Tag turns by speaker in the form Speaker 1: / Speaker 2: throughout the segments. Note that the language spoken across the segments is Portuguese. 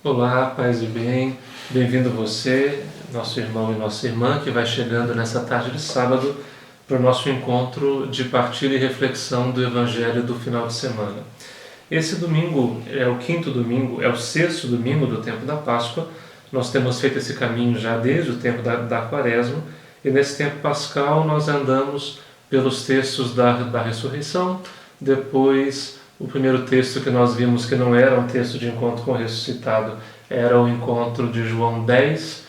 Speaker 1: Olá, paz e bem, bem-vindo você, nosso irmão e nossa irmã, que vai chegando nessa tarde de sábado para o nosso encontro de partilha e reflexão do Evangelho do final de semana. Esse domingo é o quinto domingo, é o sexto domingo do tempo da Páscoa. Nós temos feito esse caminho já desde o tempo da Quaresma, e nesse tempo pascal nós andamos pelos textos da ressurreição. Depois, o primeiro texto que nós vimos que não era um texto de encontro com o ressuscitado, era o encontro de João 10,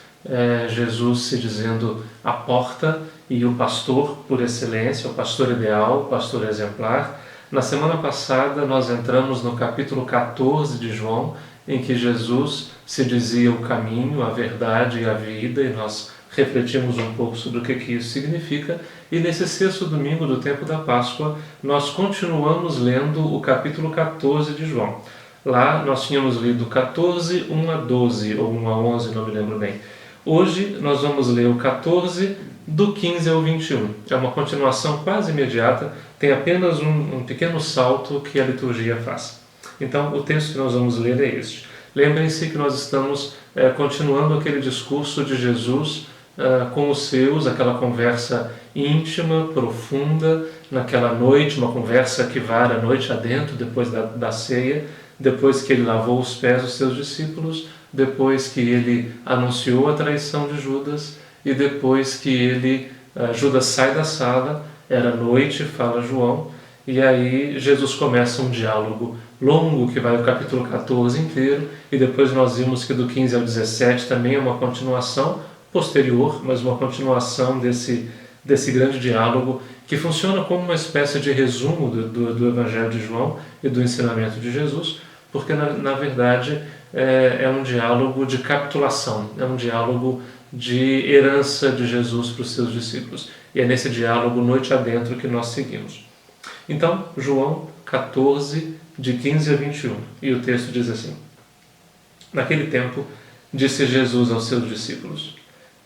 Speaker 1: Jesus se dizendo a porta e o pastor por excelência, o pastor ideal, o pastor exemplar. Na semana passada nós entramos no capítulo 14 de João, em que Jesus se dizia o caminho, a verdade e a vida, e nós refletimos um pouco sobre o que isso significa. E nesse sexto domingo do tempo da Páscoa, nós continuamos lendo o capítulo 14 de João. Lá nós tínhamos lido 14, 1 a 12, ou 1 a 11, não me lembro bem. Hoje nós vamos ler o 14, do 15 ao 21. É uma continuação quase imediata, tem apenas um pequeno salto que a liturgia faz. Então, o texto que nós vamos ler é este. Lembrem-se que nós estamos continuando aquele discurso de Jesus com os seus, aquela conversa íntima, profunda, naquela noite, uma conversa que vara a noite adentro, depois da ceia, depois que ele lavou os pés dos seus discípulos, depois que ele anunciou a traição de Judas e depois que Judas sai da sala, era noite, fala João, e aí Jesus começa um diálogo longo que vai o capítulo 14 inteiro, e depois nós vimos que do 15 ao 17 também é uma continuação posterior, mas uma continuação desse grande diálogo que funciona como uma espécie de resumo do Evangelho de João e do ensinamento de Jesus, porque na verdade é um diálogo de capitulação, é um diálogo de herança de Jesus para os seus discípulos. E é nesse diálogo, noite adentro, que nós seguimos. Então, João 14, de 15 a 21. E o texto diz assim: Naquele tempo, disse Jesus aos seus discípulos: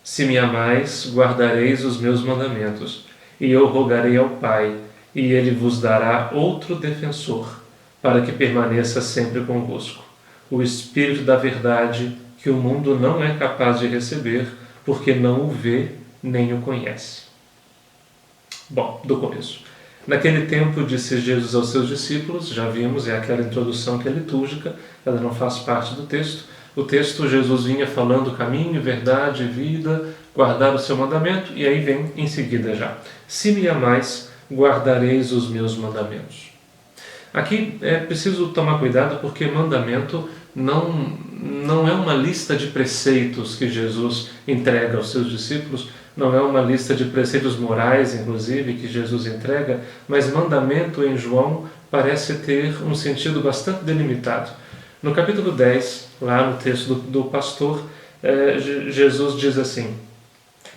Speaker 1: Se me amais, guardareis os meus mandamentos, e eu rogarei ao Pai, e ele vos dará outro defensor, para que permaneça sempre convosco, o Espírito da verdade, que o mundo não é capaz de receber, porque não o vê nem o conhece. Bom, do começo. Naquele tempo, disse Jesus aos seus discípulos, já vimos, é aquela introdução que é litúrgica, ela não faz parte do texto. O texto, Jesus vinha falando caminho, verdade, vida, guardar o seu mandamento, e aí vem em seguida já: Se me amais, guardareis os meus mandamentos. Aqui é preciso tomar cuidado, porque mandamento não é uma lista de preceitos que Jesus entrega aos seus discípulos, não é uma lista de preceitos morais, inclusive, que Jesus entrega, mas mandamento em João parece ter um sentido bastante delimitado. No capítulo 10, lá no texto do pastor, Jesus diz assim: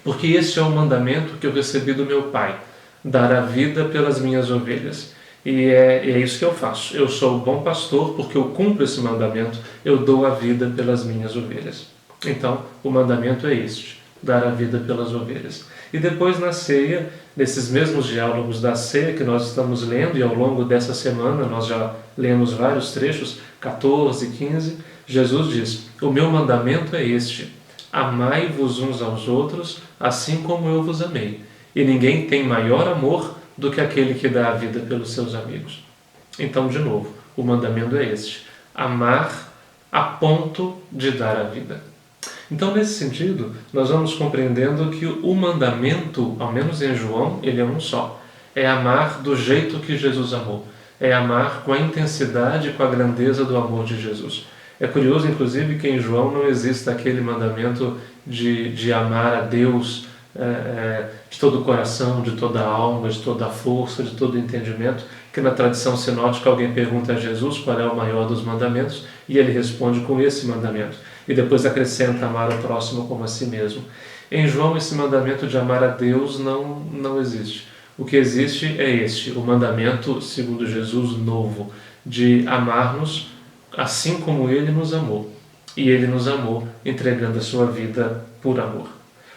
Speaker 1: Porque este é o mandamento que eu recebi do meu Pai, dar a vida pelas minhas ovelhas. E é isso que eu faço. Eu sou o bom pastor porque eu cumpro esse mandamento, eu dou a vida pelas minhas ovelhas. Então, o mandamento é este: dar a vida pelas ovelhas. E depois na ceia, nesses mesmos diálogos da ceia que nós estamos lendo, e ao longo dessa semana nós já lemos vários trechos, 14, 15, Jesus diz: O meu mandamento é este: amai-vos uns aos outros, assim como eu vos amei. E ninguém tem maior amor do que aquele que dá a vida pelos seus amigos. Então, de novo, o mandamento é este: amar a ponto de dar a vida. Então, nesse sentido, nós vamos compreendendo que o mandamento, ao menos em João, ele é um só. É amar do jeito que Jesus amou. É amar com a intensidade e com a grandeza do amor de Jesus. É curioso, inclusive, que em João não exista aquele mandamento de amar a Deus de todo o coração, de toda a alma, de toda a força, de todo o entendimento, que na tradição sinótica alguém pergunta a Jesus qual é o maior dos mandamentos, e ele responde com esse mandamento, e depois acrescenta amar o próximo como a si mesmo. Em João, esse mandamento de amar a Deus não existe. O que existe é este, o mandamento, segundo Jesus, novo, de amar-nos assim como ele nos amou. E ele nos amou entregando a sua vida por amor.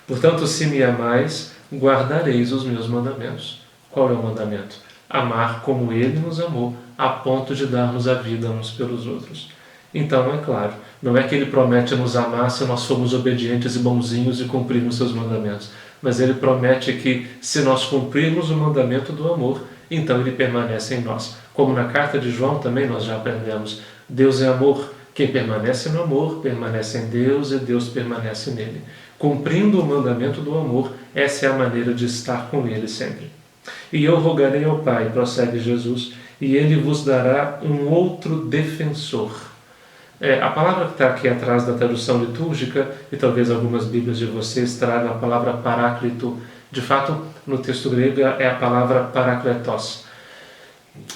Speaker 1: Portanto, se me amais, guardareis os meus mandamentos. Qual é o mandamento? Amar como ele nos amou, a ponto de darmos a vida uns pelos outros. Então, é claro, não é que ele promete nos amar se nós formos obedientes e bonzinhos e cumprirmos seus mandamentos, mas ele promete que se nós cumprirmos o mandamento do amor, então ele permanece em nós. Como na carta de João também nós já aprendemos, Deus é amor, quem permanece no amor permanece em Deus e Deus permanece nele. Cumprindo o mandamento do amor, essa é a maneira de estar com ele sempre. E eu rogarei ao Pai, prossegue Jesus, e ele vos dará um outro defensor. A palavra que está aqui atrás da tradução litúrgica, e talvez algumas bíblias de vocês tragam a palavra paráclito. De fato, no texto grego é a palavra parakletos.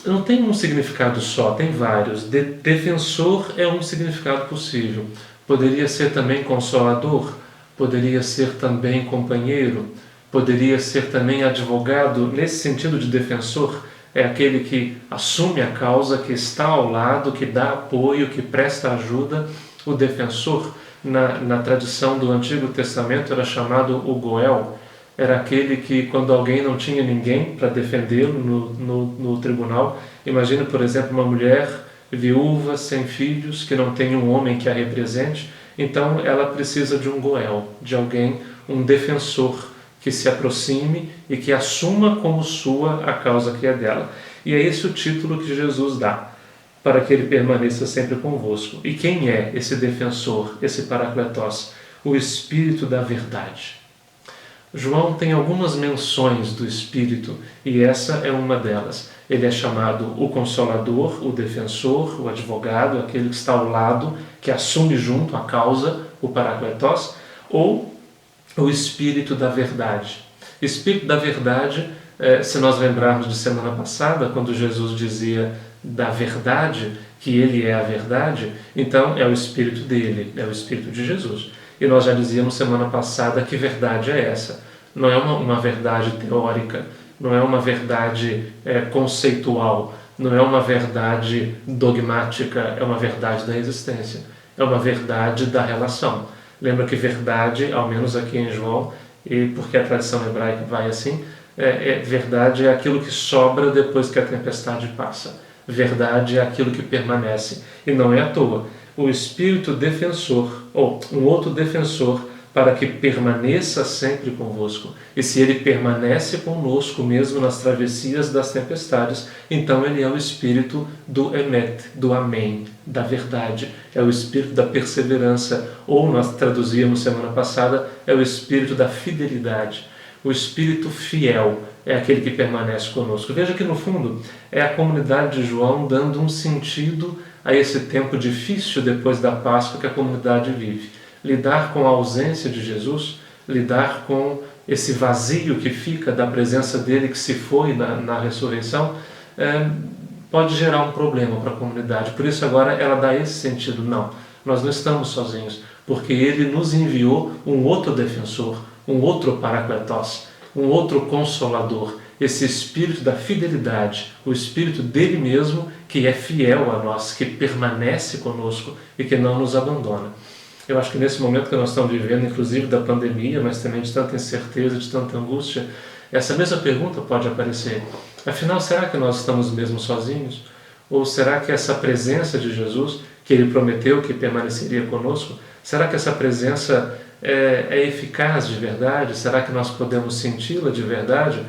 Speaker 1: Não tem um significado só, tem vários. Defensor é um significado possível. Poderia ser também consolador, poderia ser também companheiro, poderia ser também advogado. Nesse sentido de defensor, é aquele que assume a causa, que está ao lado, que dá apoio, que presta ajuda. O defensor, na tradição do Antigo Testamento, era chamado o Goel. Era aquele que, quando alguém não tinha ninguém para defendê-lo no tribunal, imagine, por exemplo, uma mulher viúva, sem filhos, que não tem um homem que a represente, então ela precisa de um Goel, de alguém, um defensor, que se aproxime e que assuma como sua a causa que é dela. E é esse o título que Jesus dá, para que ele permaneça sempre convosco. E quem é esse defensor, esse Parakletos? O Espírito da Verdade. João tem algumas menções do Espírito, e essa é uma delas. Ele é chamado o Consolador, o Defensor, o Advogado, aquele que está ao lado, que assume junto a causa, o Parakletos, ou o Espírito da Verdade. Espírito da Verdade, se nós lembrarmos de semana passada, quando Jesus dizia da verdade, que ele é a verdade, então é o Espírito dele, é o Espírito de Jesus. E nós já dizíamos semana passada que verdade é essa. Não é uma verdade teórica, não é uma verdade conceitual, não é uma verdade dogmática, é uma verdade da existência, é uma verdade da relação. Lembra que verdade, ao menos aqui em João, e porque a tradição hebraica vai assim, verdade é aquilo que sobra depois que a tempestade passa. Verdade é aquilo que permanece. E não é à toa. O Espírito defensor, ou um outro defensor, para que permaneça sempre convosco. E se ele permanece conosco mesmo nas travessias das tempestades, então ele é o Espírito do Emet, do Amém, da verdade. É o Espírito da perseverança, ou nós traduzíamos semana passada, é o Espírito da fidelidade. O Espírito fiel é aquele que permanece conosco. Veja que no fundo é a comunidade de João dando um sentido a esse tempo difícil depois da Páscoa que a comunidade vive. Lidar com a ausência de Jesus, lidar com esse vazio que fica da presença dele que se foi na ressurreição, pode gerar um problema para a comunidade. Por isso agora ela dá esse sentido. Não, nós não estamos sozinhos, porque ele nos enviou um outro defensor, um outro Parakletos, um outro consolador, esse Espírito da fidelidade, o Espírito dele mesmo que é fiel a nós, que permanece conosco e que não nos abandona. Eu acho que nesse momento que nós estamos vivendo, inclusive da pandemia, mas também de tanta incerteza, de tanta angústia, essa mesma pergunta pode aparecer. Afinal, será que nós estamos mesmo sozinhos? Ou será que essa presença de Jesus, que ele prometeu que permaneceria conosco, será que essa presença é eficaz de verdade? Será que nós podemos senti-la de verdade?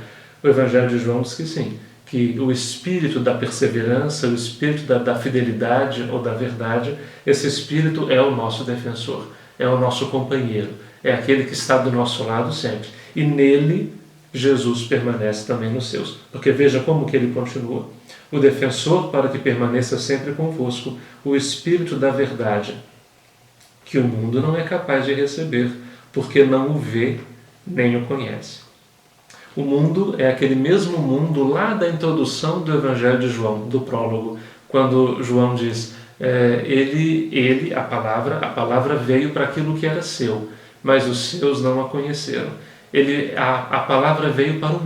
Speaker 1: O Evangelho de João diz que sim, que o Espírito da perseverança, o Espírito da fidelidade ou da verdade, esse Espírito é o nosso defensor, é o nosso companheiro, é aquele que está do nosso lado sempre. E nele, Jesus permanece também nos seus. Porque veja como que ele continua. O defensor para que permaneça sempre convosco, o Espírito da verdade, que o mundo não é capaz de receber, porque não o vê nem o conhece. O mundo é aquele mesmo mundo lá da introdução do Evangelho de João, do prólogo, quando João diz, a palavra veio para aquilo que era seu, mas os seus não a conheceram. A palavra veio para o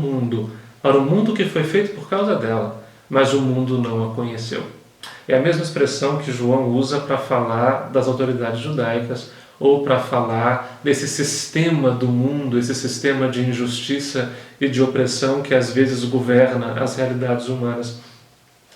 Speaker 1: mundo que foi feito por causa dela, mas o mundo não a conheceu. É a mesma expressão que João usa para falar das autoridades judaicas, ou para falar desse sistema do mundo, esse sistema de injustiça e de opressão que às vezes governa as realidades humanas.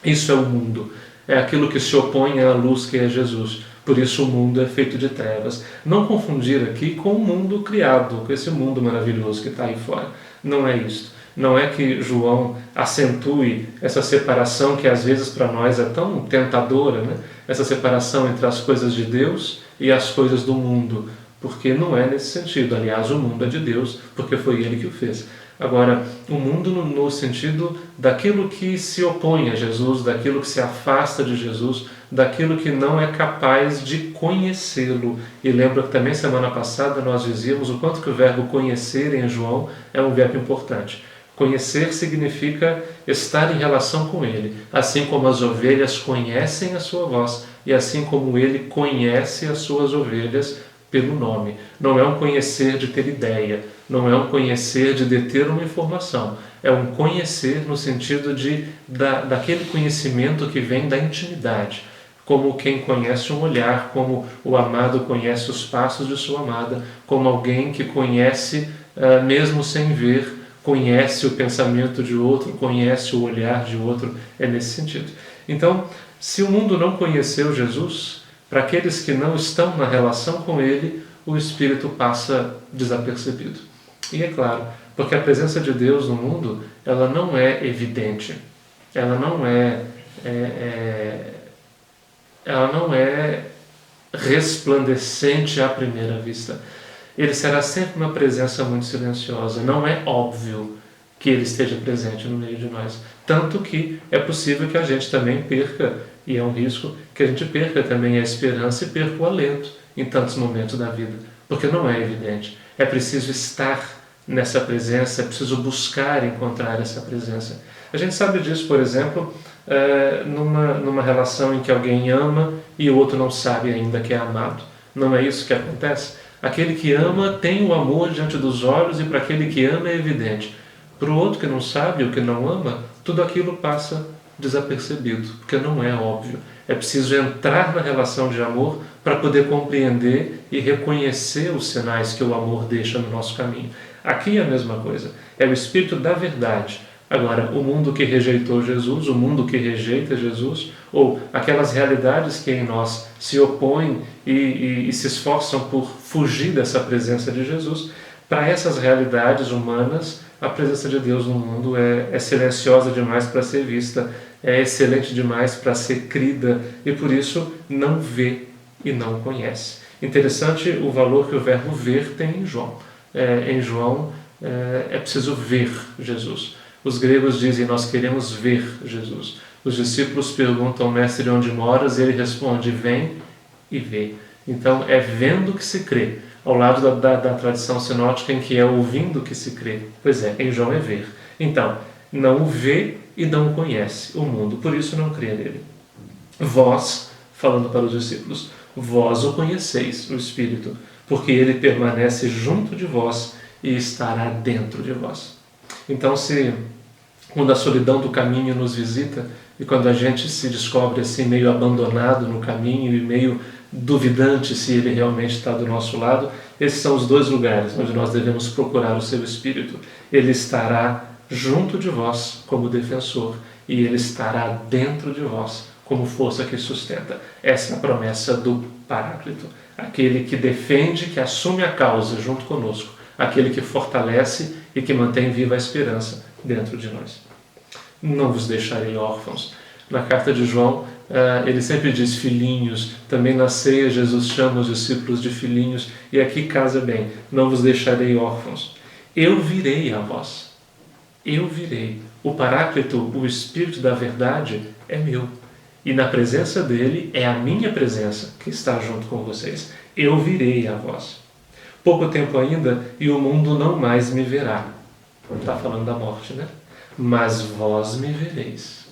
Speaker 1: Isso é o mundo. é aquilo que se opõe à luz que é Jesus. Por isso o mundo é feito de trevas. Não confundir aqui com o mundo criado, com esse mundo maravilhoso que está aí fora. Não é isso. Não é que João acentue essa separação que às vezes para nós é tão tentadora, né? Essa separação entre as coisas de Deus e as coisas do mundo, porque não é nesse sentido. Aliás, o mundo é de Deus, porque foi Ele que o fez. Agora, o mundo no sentido daquilo que se opõe a Jesus, daquilo que se afasta de Jesus, daquilo que não é capaz de conhecê-lo. E lembra que também semana passada nós dizíamos o quanto que o verbo conhecer em João é um verbo importante. Conhecer significa estar em relação com Ele, assim como as ovelhas conhecem a sua voz e assim como Ele conhece as suas ovelhas pelo nome. Não é um conhecer de ter ideia, não é um conhecer de deter uma informação, é um conhecer no sentido daquele conhecimento que vem da intimidade, como quem conhece um olhar, como o amado conhece os passos de sua amada, como alguém que conhece, mesmo sem ver, conhece o pensamento de outro, conhece o olhar de outro, é nesse sentido. Então, se o mundo não conheceu Jesus, para aqueles que não estão na relação com Ele, o Espírito passa desapercebido. E é claro, porque a presença de Deus no mundo, ela não é evidente, ela não é resplandecente à primeira vista. Ele será sempre uma presença muito silenciosa. Não é óbvio que Ele esteja presente no meio de nós. Tanto que é possível que a gente também perca, e é um risco, que a gente perca também a esperança e perca o alento em tantos momentos da vida. Porque não é evidente. É preciso estar nessa presença, é preciso buscar encontrar essa presença. A gente sabe disso, por exemplo, numa relação em que alguém ama e o outro não sabe ainda que é amado. Não é isso que acontece? Aquele que ama tem o amor diante dos olhos e para aquele que ama é evidente. Para o outro que não sabe ou que não ama, tudo aquilo passa desapercebido, porque não é óbvio. É preciso entrar na relação de amor para poder compreender e reconhecer os sinais que o amor deixa no nosso caminho. Aqui é a mesma coisa. É o Espírito da verdade. Agora, o mundo que rejeitou Jesus, o mundo que rejeita Jesus, ou aquelas realidades que em nós se opõem e se esforçam por fugir dessa presença de Jesus, para essas realidades humanas, a presença de Deus no mundo é silenciosa demais para ser vista, é excelente demais para ser crida e por isso não vê e não conhece. Interessante o valor que o verbo ver tem em João. Em João é preciso ver Jesus. Os gregos dizem, nós queremos ver Jesus. Os discípulos perguntam, mestre, onde moras? E ele responde, vem e vê. Então, é vendo que se crê, ao lado da tradição sinótica em que é ouvindo que se crê. Pois é, em João é ver. Então, não o vê e não o conhece o mundo, por isso não crê nele. Vós, falando para os discípulos, vós o conheceis, o Espírito, porque ele permanece junto de vós e estará dentro de vós. Então, quando a solidão do caminho nos visita e quando a gente se descobre assim meio abandonado no caminho e meio duvidante se ele realmente está do nosso lado, esses são os dois lugares onde nós devemos procurar o seu Espírito. Ele estará junto de vós como defensor e ele estará dentro de vós como força que sustenta. Essa é a promessa do Paráclito, aquele que defende, que assume a causa junto conosco, aquele que fortalece e que mantém viva a esperança dentro de nós. Não vos deixarei órfãos. Na carta de João, ele sempre diz filhinhos, também na ceia Jesus chama os discípulos de filhinhos, e aqui casa bem, não vos deixarei órfãos. Eu virei a vós. Eu virei. O Paráclito, o Espírito da verdade, é meu. E na presença dele é a minha presença que está junto com vocês. Eu virei a vós. Pouco tempo ainda e o mundo não mais me verá. Está falando da morte, né? Mas vós me vereis.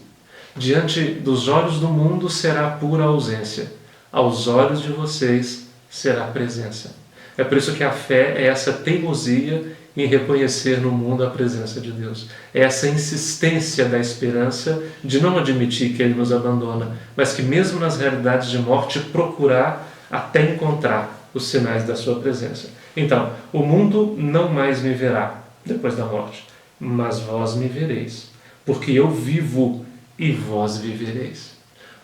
Speaker 1: Diante dos olhos do mundo será pura ausência. Aos olhos de vocês será presença. É por isso que a fé é essa teimosia em reconhecer no mundo a presença de Deus. É essa insistência da esperança de não admitir que Ele nos abandona, mas que mesmo nas realidades de morte procurar até encontrar os sinais da sua presença. Então, o mundo não mais me verá depois da morte, mas vós me vereis, porque eu vivo e vós vivereis.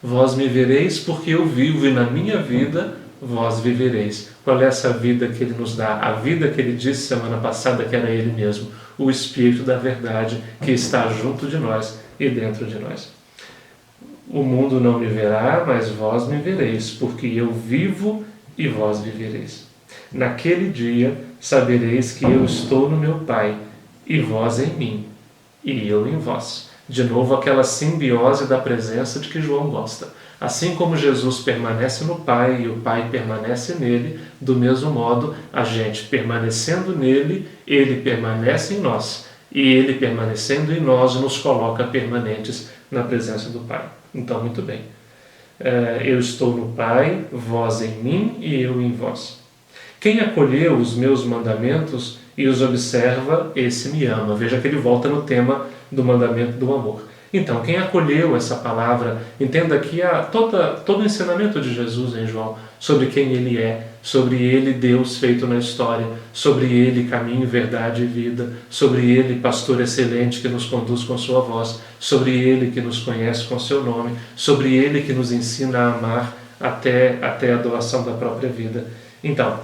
Speaker 1: Vós me vereis porque eu vivo e na minha vida vós vivereis. Qual é essa vida que Ele nos dá? A vida que Ele disse semana passada que era Ele mesmo, o Espírito da verdade que está junto de nós e dentro de nós. O mundo não me verá, mas vós me vereis, porque eu vivo e vós vivereis. Naquele dia sabereis que eu estou no meu Pai, e vós em mim, e eu em vós. De novo, aquela simbiose da presença de que João gosta. Assim como Jesus permanece no Pai e o Pai permanece nele, do mesmo modo, a gente permanecendo nele, ele permanece em nós. E ele permanecendo em nós nos coloca permanentes na presença do Pai. Então, muito bem. Eu estou no Pai, vós em mim e eu em vós. Quem acolheu os meus mandamentos e os observa, esse me ama. Veja que ele volta no tema do mandamento do amor. Então, quem acolheu essa palavra, entenda aqui todo o ensinamento de Jesus em João, sobre quem Ele é, sobre Ele, Deus feito na história, sobre Ele, caminho, verdade e vida, sobre Ele, pastor excelente que nos conduz com sua voz, sobre Ele que nos conhece com seu nome, sobre Ele que nos ensina a amar até a doação da própria vida. Então,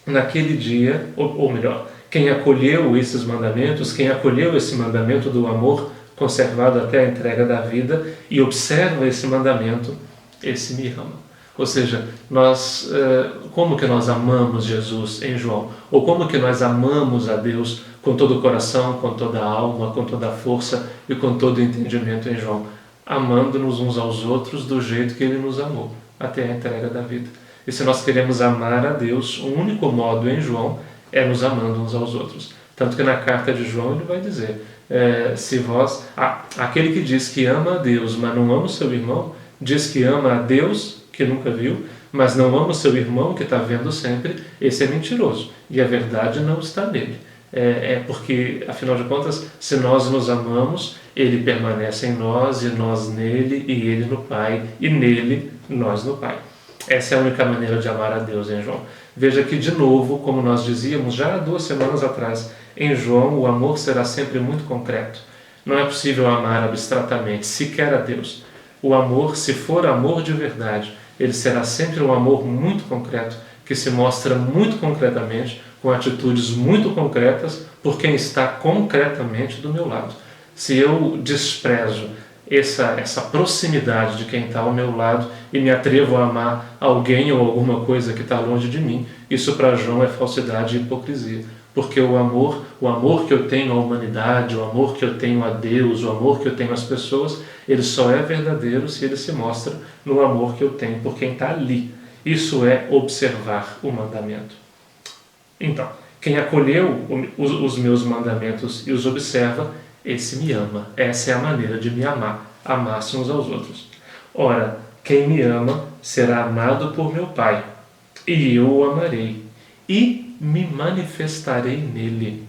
Speaker 1: naquele dia, ou melhor, quem acolheu esses mandamentos, quem acolheu esse mandamento do amor, conservado até a entrega da vida, e observa esse mandamento, esse me ama. Ou seja, como que nós amamos Jesus em João? Ou como que nós amamos a Deus com todo o coração, com toda a alma, com toda a força e com todo o entendimento em João? Amando-nos uns aos outros do jeito que Ele nos amou, até a entrega da vida. E se nós queremos amar a Deus, o único modo em João é nos amando uns aos outros. Tanto que na carta de João ele vai dizer, aquele que diz que ama a Deus, mas não ama o seu irmão, diz que ama a Deus, que nunca viu, mas não ama o seu irmão, que está vendo sempre, esse é mentiroso. E a verdade não está nele. Porque, afinal de contas, se nós nos amamos, Ele permanece em nós, e nós nele, e Ele no Pai, e nele, nós no Pai. Essa é a única maneira de amar a Deus em João. Veja que, de novo, como nós dizíamos já há 2 semanas atrás, em João o amor será sempre muito concreto. Não é possível amar abstratamente, sequer a Deus. O amor, se for amor de verdade, ele será sempre um amor muito concreto, que se mostra muito concretamente, com atitudes muito concretas, por quem está concretamente do meu lado. Se eu desprezo essa proximidade de quem está ao meu lado e me atrevo a amar alguém ou alguma coisa que está longe de mim, isso para João é falsidade e hipocrisia. Porque o amor que eu tenho à humanidade, o amor que eu tenho a Deus, o amor que eu tenho às pessoas, ele só é verdadeiro se ele se mostra no amor que eu tenho por quem está ali. Isso é observar o mandamento. Então, quem acolheu os meus mandamentos e os observa, esse me ama. Essa é a maneira de me amar, amar-se uns aos outros. Ora, quem me ama será amado por meu Pai, e eu o amarei, e me manifestarei nele.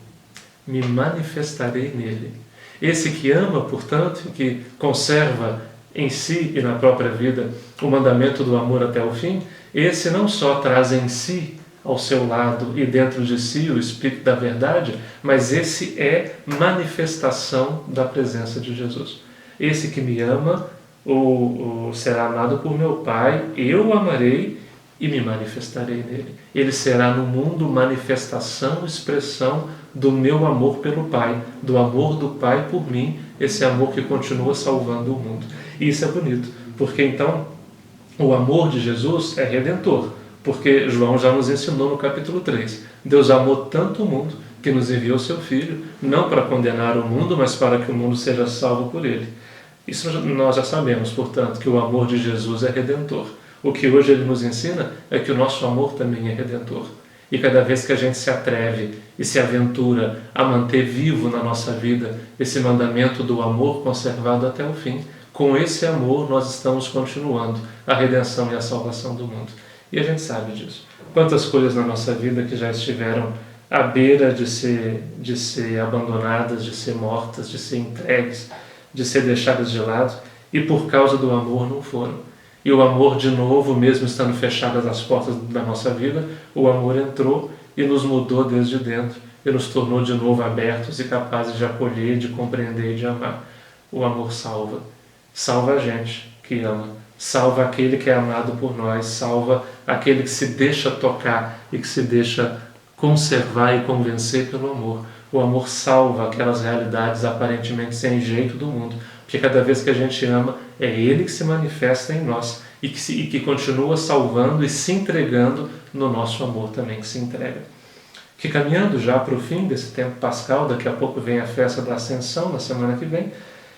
Speaker 1: Me manifestarei nele. Esse que ama, portanto, que conserva em si e na própria vida o mandamento do amor até o fim, esse não só traz em si, ao seu lado e dentro de si o Espírito da verdade, mas esse é manifestação da presença de Jesus. Esse que me ama será amado por meu Pai, eu o amarei e me manifestarei nele. Ele será no mundo manifestação, expressão do meu amor pelo Pai, do amor do Pai por mim, esse amor que continua salvando o mundo. E isso é bonito, porque então o amor de Jesus é redentor, porque João já nos ensinou no capítulo 3. Deus amou tanto o mundo que nos enviou seu Filho, não para condenar o mundo, mas para que o mundo seja salvo por ele. Isso nós já sabemos, portanto, que o amor de Jesus é redentor. O que hoje ele nos ensina é que o nosso amor também é redentor. E cada vez que a gente se atreve e se aventura a manter vivo na nossa vida esse mandamento do amor conservado até o fim, com esse amor nós estamos continuando a redenção e a salvação do mundo. E a gente sabe disso. Quantas coisas na nossa vida que já estiveram à beira de ser abandonadas, de ser mortas, de ser entregues, de ser deixadas de lado, e por causa do amor não foram. E o amor, de novo, mesmo estando fechadas as portas da nossa vida, o amor entrou e nos mudou desde dentro e nos tornou de novo abertos e capazes de acolher, de compreender e de amar. O amor salva. Salva a gente que ama. salva aquele que é amado por nós, salva aquele que se deixa tocar e que se deixa conservar e convencer pelo amor. O amor salva aquelas realidades aparentemente sem jeito do mundo, porque cada vez que a gente ama, é Ele que se manifesta em nós e que continua salvando e se entregando no nosso amor também, que se entrega. Que caminhando já para o fim desse tempo pascal, daqui a pouco vem a festa da Ascensão, na semana que vem,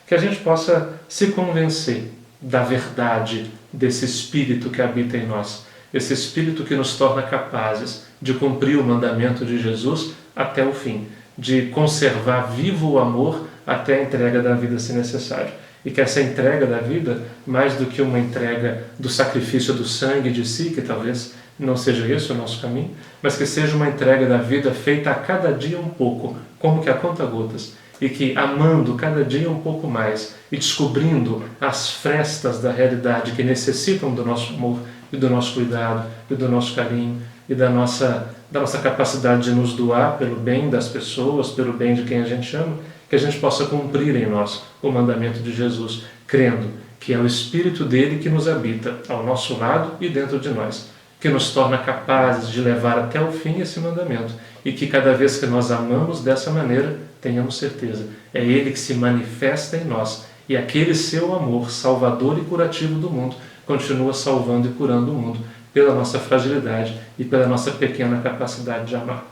Speaker 1: que a gente possa se convencer da verdade desse Espírito que habita em nós, esse Espírito que nos torna capazes de cumprir o mandamento de Jesus até o fim, de conservar vivo o amor até a entrega da vida se necessário. E que essa entrega da vida, mais do que uma entrega do sacrifício do sangue de si, que talvez não seja esse o nosso caminho, mas que seja uma entrega da vida feita a cada dia um pouco, como que a conta-gotas, e que amando cada dia um pouco mais e descobrindo as frestas da realidade que necessitam do nosso amor e do nosso cuidado e do nosso carinho e da nossa capacidade de nos doar pelo bem das pessoas, pelo bem de quem a gente ama, que a gente possa cumprir em nós o mandamento de Jesus, crendo que é o Espírito dele que nos habita ao nosso lado e dentro de nós, que nos torna capazes de levar até o fim esse mandamento e que cada vez que nós amamos dessa maneira, tenhamos certeza, é Ele que se manifesta em nós e aquele seu amor salvador e curativo do mundo continua salvando e curando o mundo pela nossa fragilidade e pela nossa pequena capacidade de amar.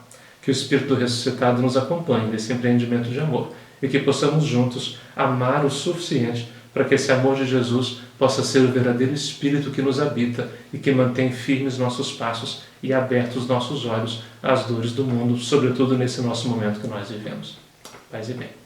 Speaker 1: Que o Espírito ressuscitado nos acompanhe nesse empreendimento de amor e que possamos juntos amar o suficiente para que esse amor de Jesus possa ser o verdadeiro Espírito que nos habita e que mantém firmes nossos passos e abertos nossos olhos às dores do mundo, sobretudo nesse nosso momento que nós vivemos. Paz e bem.